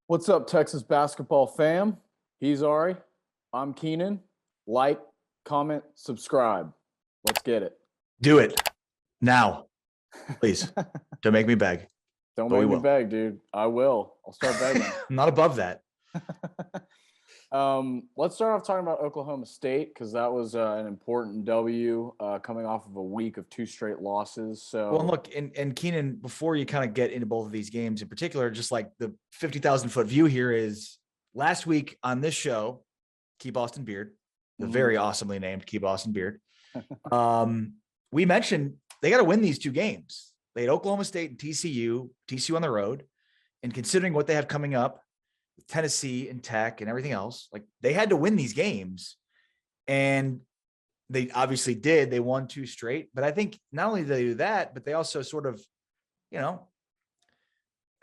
What's up, Texas basketball fam? He's Ari. I'm Keenan. Like, comment, subscribe. Let's get it. Do it now, please. Don't make me beg. Don't But we make me will. beg, dude. I will. I'll start begging. I'm not above that. Let's start off talking about Oklahoma State because that was an important W coming off of a week of two straight losses. So, Well, look, and Keenan, before you kind of get into both of these games in particular, just like the 50,000 foot view here is last week on this show, Keep Austin Beard, the very awesomely named Keep Austin Beard. We mentioned they got to win these two games. They had Oklahoma State and TCU on the road. And considering what they have coming up, with Tennessee and Tech and everything else, like they had to win these games. And they obviously did. They won two straight. But I think not only did they do that, but they also sort of, I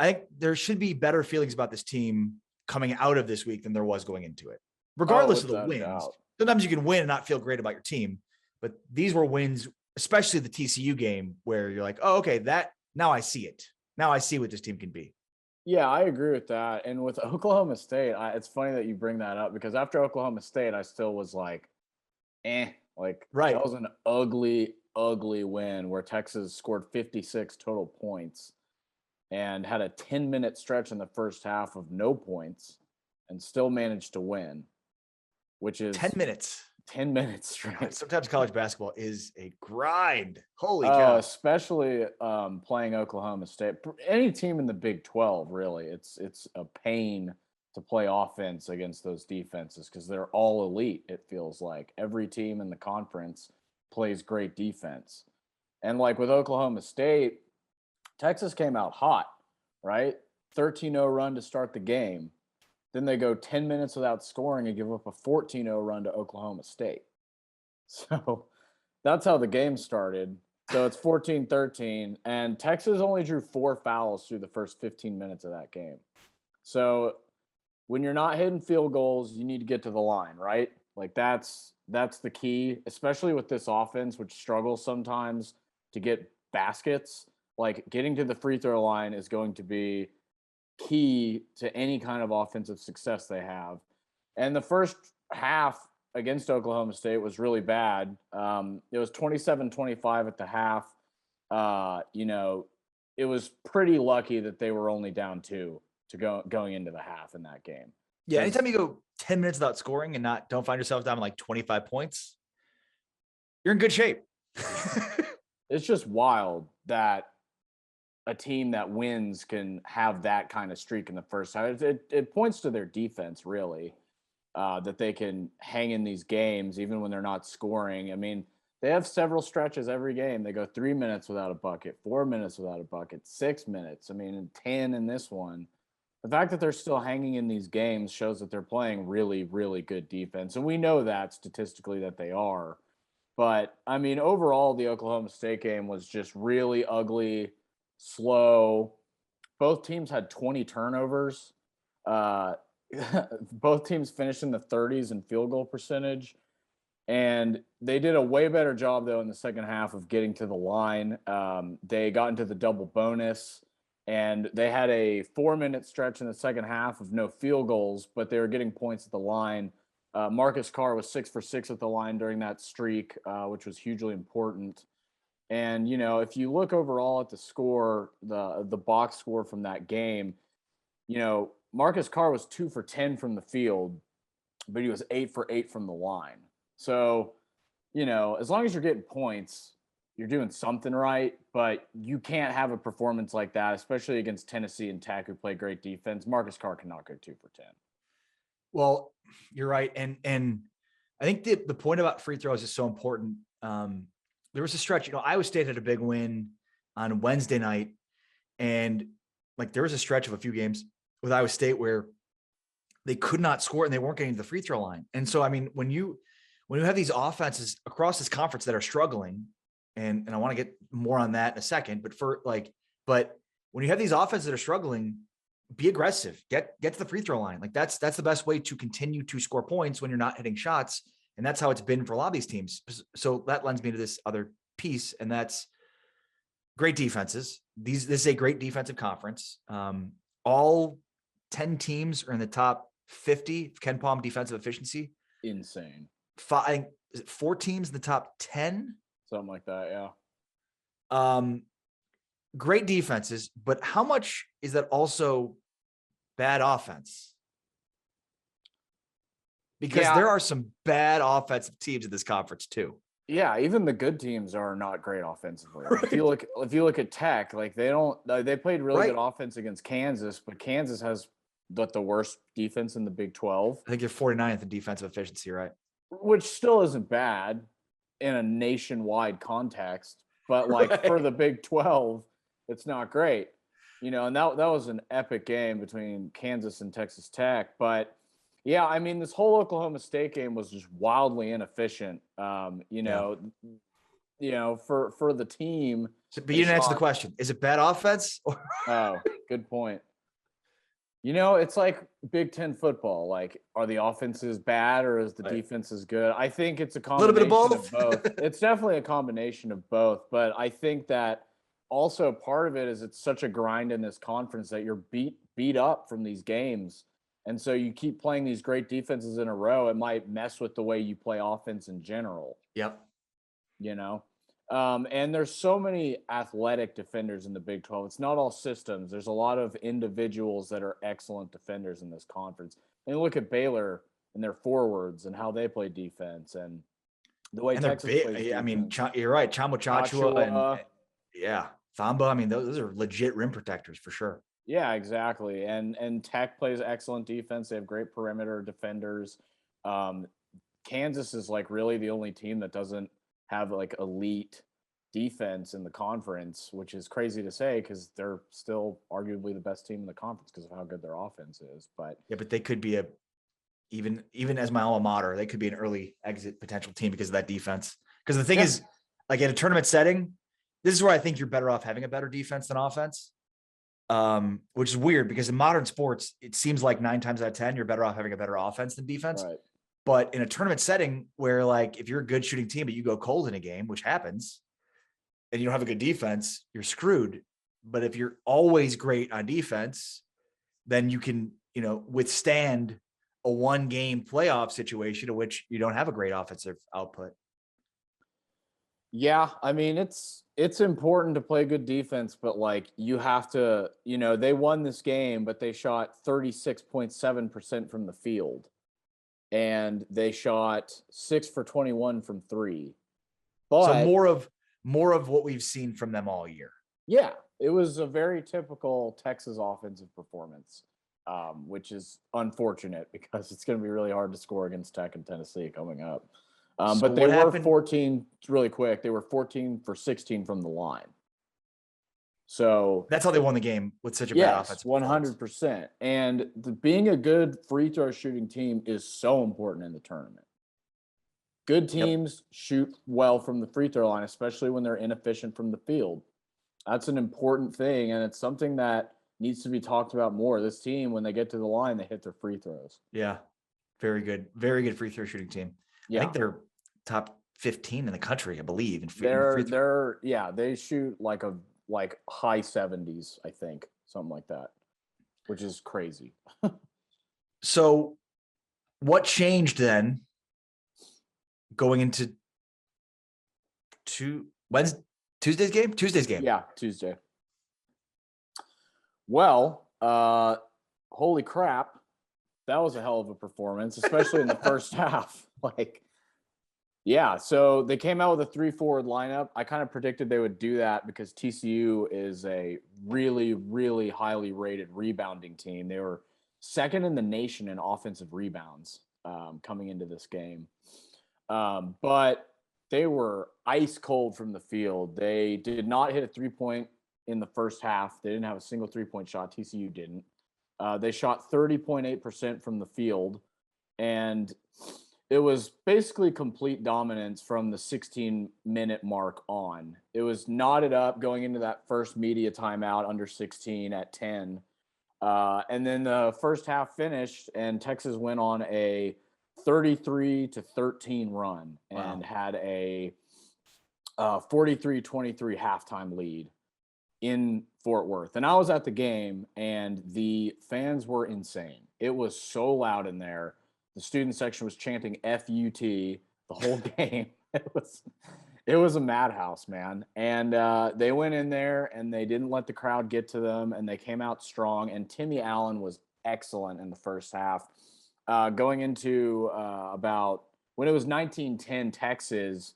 think there should be better feelings about this team coming out of this week than there was going into it, regardless of the wins. Sometimes you can win and not feel great about your team. But these were wins, especially the TCU game, where you're like, oh, okay, now I see it. Now I see what this team can be. Yeah, I agree with that. And with Oklahoma State, it's funny that you bring that up because after Oklahoma State, I still was like, right. That was an ugly, ugly win where Texas scored 56 total points and had a 10-minute stretch in the first half of no points and still managed to win, which is 10 minutes. 10 minutes straight. Sometimes college basketball is a grind. Holy cow. Especially playing Oklahoma State. Any team in the Big 12, really. It's a pain to play offense against those defenses because they're all elite, it feels like. Every team in the conference plays great defense. And like with Oklahoma State, Texas came out hot, right? 13-0 run to start the game. Then they go 10 minutes without scoring and give up a 14-0 run to Oklahoma State. So that's how the game started. So it's 14-13, and Texas only drew 4 fouls through the first 15 minutes of that game. So when you're not hitting field goals, you need to get to the line, right? Like that's the key, especially with this offense, which struggles sometimes to get baskets. Like getting to the free throw line is going to be key to any kind of offensive success they have. And the first half against Oklahoma State was really bad. It was 27-25 at the half. It was pretty lucky that they were only down 2 going into the half in that game. Yeah, anytime you go 10 minutes without scoring and don't find yourself down like 25 points, you're in good shape. It's just wild that a team that wins can have that kind of streak in the first half. It points to their defense, really, that they can hang in these games even when they're not scoring. I mean, they have several stretches every game. They go 3 minutes without a bucket, 4 minutes without a bucket, 6 minutes. I mean, 10 in this one. The fact that they're still hanging in these games shows that they're playing really, really good defense. And we know that statistically that they are. But, I mean, overall, the Oklahoma State game was just really ugly, slow. Both teams had 20 turnovers. Both teams finished in the 30s in field goal percentage. And they did a way better job, though, in the second half of getting to the line. They got into the double bonus, and they had a 4-minute stretch in the second half of no field goals, but they were getting points at the line. Marcus Carr was 6 for 6 at the line during that streak, which was hugely important. And, if you look overall at the score, the box score from that game, Marcus Carr was 2 for 10 from the field, but he was 8 for 8 from the line. So, as long as you're getting points, you're doing something right, but you can't have a performance like that, especially against Tennessee and Tech, who play great defense. Marcus Carr cannot go 2 for 10. Well, you're right. And I think the point about free throws is so important. There was a stretch, Iowa State had a big win on Wednesday night. And like there was a stretch of a few games with Iowa State where they could not score and they weren't getting to the free throw line. And so, I mean, when you have these offenses across this conference that are struggling, and I want to get more on that in a second, but when you have these offenses that are struggling, be aggressive, get to the free throw line. Like that's the best way to continue to score points when you're not hitting shots. And that's how it's been for a lot of these teams. So that lends me to this other piece, and that's great defenses. This is a great defensive conference. All 10 teams are in the top 50 of Ken Palm defensive efficiency. Insane. Is it 4 teams in the top 10? Something like that, yeah. Great defenses, but how much is that also bad offense? Because there are some bad offensive teams in this conference too. Yeah, even the good teams are not great offensively. Right. If you look at Tech, like they played really good offense against Kansas, but Kansas has the worst defense in the Big 12. I think you're 49th in defensive efficiency, right? Which still isn't bad in a nationwide context, but like for the Big 12, it's not great. And that was an epic game between Kansas and Texas Tech, but yeah, I mean, this whole Oklahoma State game was just wildly inefficient. For the team. But you didn't answer the question. Is it bad offense? Oh, good point. It's like Big Ten football. Like, are the offenses bad or is the defense good? I think it's a combination of both. It's definitely a combination of both. But I think that also part of it is it's such a grind in this conference that you're beat up from these games. And so you keep playing these great defenses in a row, it might mess with the way you play offense in general. Yep. And there's so many athletic defenders in the Big 12. It's not all systems. There's a lot of individuals that are excellent defenders in this conference. And look at Baylor and their forwards and how they play defense and the way Texas plays defense. I mean, you're right. Chamo Chachua and Thamba. I mean, those are legit rim protectors for sure. Yeah, exactly. And Tech plays excellent defense. They have great perimeter defenders. Kansas is like really the only team that doesn't have like elite defense in the conference, which is crazy to say because they're still arguably the best team in the conference because of how good their offense is. But they could be even as my alma mater, they could be an early exit potential team because of that defense. Because the thing is, like in a tournament setting, this is where I think you're better off having a better defense than offense. Which is weird because in modern sports, it seems like 9 times out of 10, you're better off having a better offense than defense. Right. But in a tournament setting where like, if you're a good shooting team, but you go cold in a game, which happens, and you don't have a good defense, you're screwed. But if you're always great on defense, then you can, withstand a 1-game playoff situation in which you don't have a great offensive output. Yeah, I mean, it's important to play good defense, but like you have to, they won this game, but they shot 36.7% from the field. And they shot 6 for 21 from 3. But so more of what we've seen from them all year. Yeah, it was a very typical Texas offensive performance, which is unfortunate because it's going to be really hard to score against Tech and Tennessee coming up. But they were 14 really quick. They were 14 for 16 from the line. So that's how they won the game with such a bad offense. 100%. And being a good free throw shooting team is so important in the tournament. Good teams shoot well from the free throw line, especially when they're inefficient from the field. That's an important thing, and it's something that needs to be talked about more. This team, when they get to the line, they hit their free throws. Yeah, very good free throw shooting team. Yeah. I think they're top 15 in the country, I believe. They shoot like high 70s, I think, something like that, which is crazy. So what changed then going into Tuesday's game? Yeah, Tuesday. Well, holy crap. That was a hell of a performance, especially in the first half. So they came out with a 3-forward lineup. I kind of predicted they would do that because TCU is a really, really highly rated rebounding team. They were second in the nation in offensive rebounds coming into this game. But they were ice cold from the field. They did not hit a 3-point in the first half. They didn't have a single 3-point shot. TCU didn't. They shot 30.8% from the field. And it was basically complete dominance from the 16-minute mark on. It was knotted up going into that first media timeout under 16 at 10. And then the first half finished, and Texas went on a 33-13 run and had a 43-23 halftime lead. in Fort Worth. And I was at the game, and the fans were insane. It was so loud in there. The student section was chanting FUT the whole game. It was a madhouse, man. And they went in there and they didn't let the crowd get to them, and they came out strong. And Timmy Allen was excellent in the first half. Going into about when it was 19-10 Texas,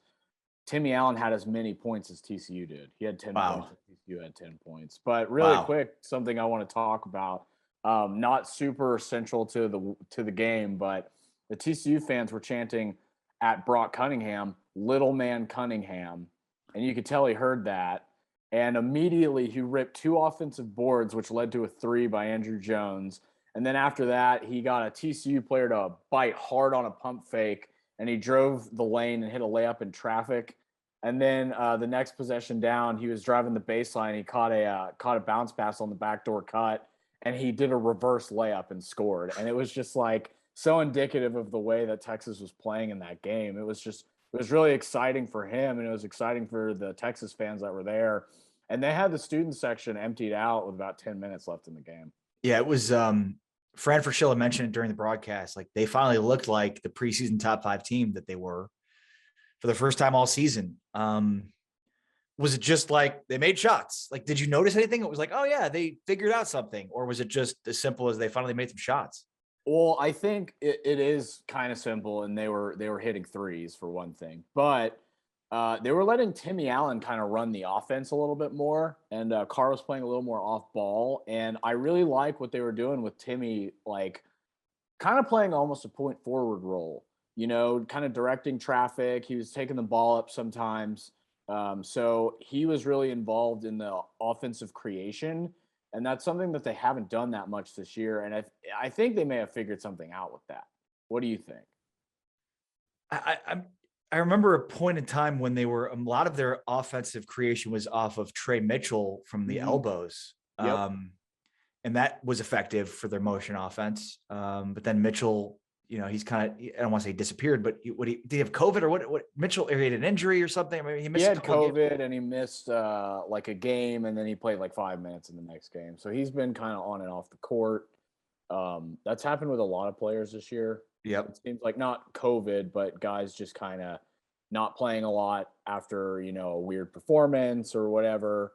Timmy Allen had as many points as TCU did. He had 10 Wow. points. TCU had 10 points. But really Wow. quick, something I want to talk about, not super central to the game, but the TCU fans were chanting at Brock Cunningham, "Little man Cunningham," and you could tell he heard that. And immediately he ripped 2 offensive boards, which led to a 3 by Andrew Jones. And then after that, he got a TCU player to bite hard on a pump fake, and he drove the lane and hit a layup in traffic. And then the next possession down, he was driving the baseline. He caught a bounce pass on the backdoor cut, and he did a reverse layup and scored. And it was just like so indicative of the way that Texas was playing in that game. It was really exciting for him, and it was exciting for the Texas fans that were there. And they had the student section emptied out with about 10 minutes left in the game. Yeah, it was Fran Fraschilla mentioned it during the broadcast. Like, they finally looked like the preseason top 5 team that they were for the first time all season. Was it just like they made shots? Like, did you notice anything? It was like, oh yeah, they figured out something, or was it just as simple as they finally made some shots? Well, I think it is kind of simple, and they were hitting threes for one thing, but they were letting Timmy Allen kind of run the offense a little bit more, and Carr was playing a little more off ball, and I really like what they were doing with Timmy, like kind of playing almost a point forward role, kind of directing traffic. He was taking the ball up sometimes. So he was really involved in the offensive creation, and that's something that they haven't done that much this year. And I think they may have figured something out with that. What do you think? I remember a point in time when they were, a lot of their offensive creation was off of Trey Mitchell from the elbows. Yep. And that was effective for their motion offense. But then Mitchell, he's kind of, I don't want to say disappeared, but did he have COVID or what Mitchell, he had an injury or something? I mean, he had COVID and he missed like a game, and then he played like 5 minutes in the next game. So he's been kind of on and off the court. That's happened with a lot of players this year. Yep. It seems like not COVID, but guys just kind of not playing a lot after, a weird performance or whatever.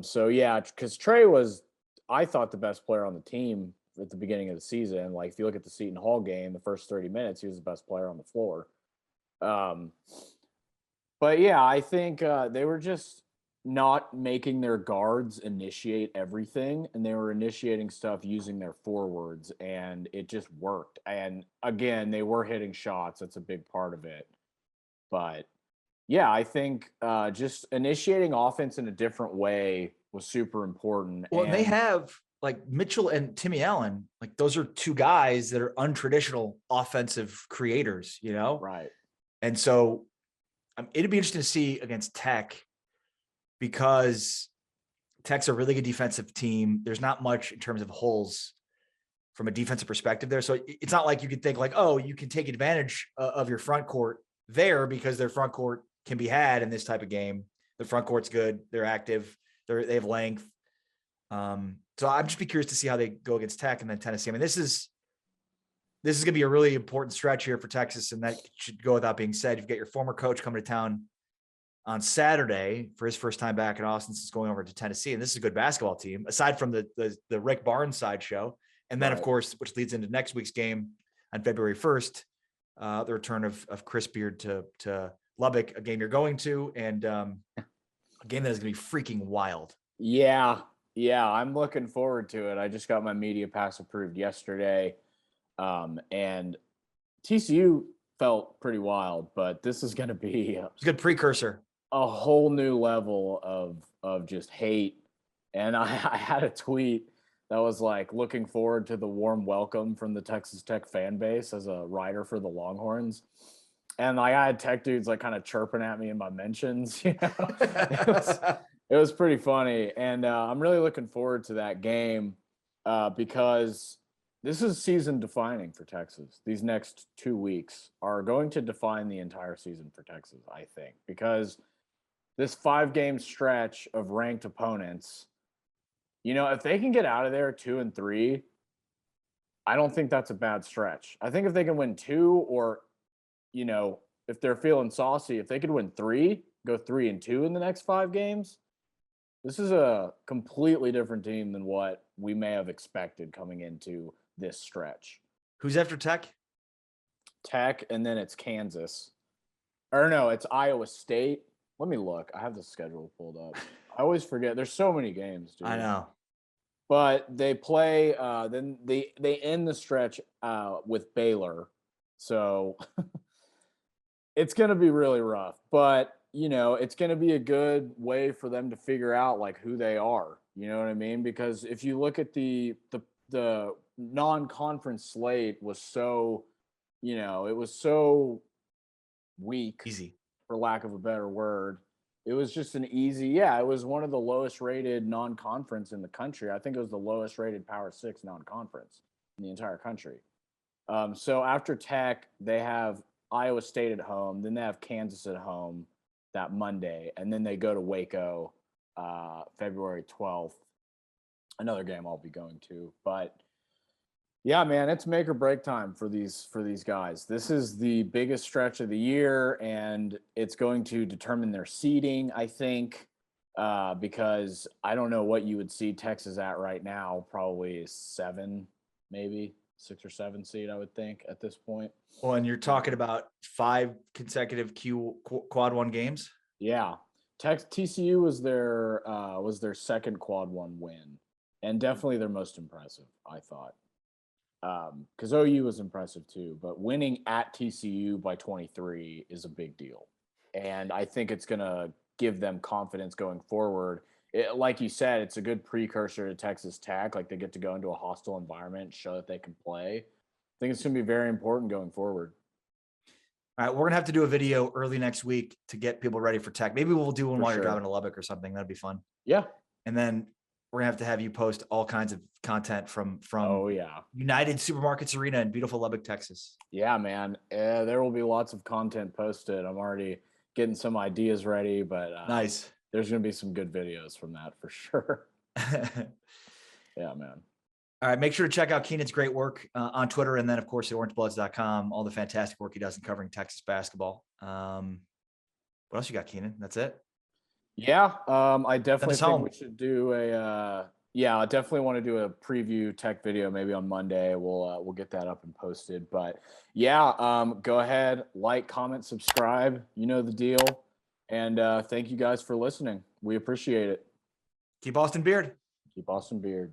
So yeah, because Trey was, I thought, the best player on the team at the beginning of the season. Like, if you look at the Seton Hall game, the first 30 minutes, he was the best player on the floor. But yeah, I think they were just not making their guards initiate everything, and they were initiating stuff using their forwards, and it just worked. And again, they were hitting shots. That's a big part of it. But yeah, I think just initiating offense in a different way was super important. Well, they have, like, Mitchell and Timmy Allen, like, those are 2 guys that are untraditional offensive creators, Right. And so it'd be interesting to see against Tech, because Tech's a really good defensive team. There's not much in terms of holes from a defensive perspective there. So it's not like you could think like, oh, you can take advantage of your front court there, because their front court can be had in this type of game. The front court's good. They're active. They have length. So I'm just be curious to see how they go against Tech and then Tennessee. I mean, this is going to be a really important stretch here for Texas, and that should go without being said. You've got your former coach coming to town on Saturday for his first time back in Austin since going over to Tennessee. And this is a good basketball team, aside from the Rick Barnes sideshow. And then, of course, which leads into next week's game on February 1st, the return of Chris Beard to Lubbock, a game you're going to, and a game that is going to be freaking wild. Yeah, I'm looking forward to it. I just got my media pass approved yesterday, and TCU felt pretty wild, but this is going to be it's a good precursor, a whole new level of just hate. And I had a tweet that was like, looking forward to the warm welcome from the Texas Tech fan base as a writer for the Longhorns. And like, I had Tech dudes like kind of chirping at me in my mentions, It was pretty funny. And I'm really looking forward to that game because this is season defining for Texas. These next 2 weeks are going to define the entire season for Texas, I think, because this 5-game stretch of ranked opponents, if they can get out of there 2-3, I don't think that's a bad stretch. I think if they can win 2 or, if they're feeling saucy, if they could win 3, go 3-2 in the next 5 games, this is a completely different team than what we may have expected coming into this stretch. Who's after Tech? Tech, and then it's Kansas. Or no, it's Iowa State. Let me look. I have the schedule pulled up. I always forget. There's so many games, dude. I know. But they play, then they end the stretch with Baylor. So it's going to be really rough. But, it's going to be a good way for them to figure out, like, who they are. You know what I mean? Because if you look at the non-conference slate was so, it was so weak. Easy. For lack of a better word. It was just an easy, it was one of the lowest rated non-conference in the country. I think it was the lowest rated Power 6 non-conference in the entire country. So after Tech, they have Iowa State at home. Then they have Kansas at home that Monday. And then they go to Waco February 12th. Another game I'll be going to. But yeah, man, it's make or break time for these guys. This is the biggest stretch of the year, and it's going to determine their seeding, I think, because I don't know what you would see Texas at right now. Probably 7, maybe 6 or 7 seed, I would think, at this point. Well, and you're talking about 5 consecutive quad 1 games. Yeah, TCU was their second quad 1 win, and definitely their most impressive, I thought. Because OU was impressive too, but winning at TCU by 23 is a big deal. And I think it's going to give them confidence going forward. Like you said, it's a good precursor to Texas Tech. Like, they get to go into a hostile environment, show that they can play. I think it's going to be very important going forward. All right, we're going to have to do a video early next week to get people ready for Tech. Maybe we'll do one while you're driving to Lubbock or something. That'd be fun. Yeah. And then we're going to have you post all kinds of content from United Supermarkets Arena in beautiful Lubbock, Texas. Yeah, man. There will be lots of content posted. I'm already getting some ideas ready, but nice. There's going to be some good videos from that for sure. Yeah, man. All right. Make sure to check out Keenan's great work on Twitter. And then, of course, at orangebloods.com, all the fantastic work he does in covering Texas basketball. What else you got, Keenan? That's it? Yeah. I definitely think we should do I definitely want to do a preview Tech video maybe on Monday. We'll get that up and posted. But yeah, go ahead, like, comment, subscribe. You know the deal. And thank you guys for listening. We appreciate it. Keep Austin Beard. Keep Austin Beard.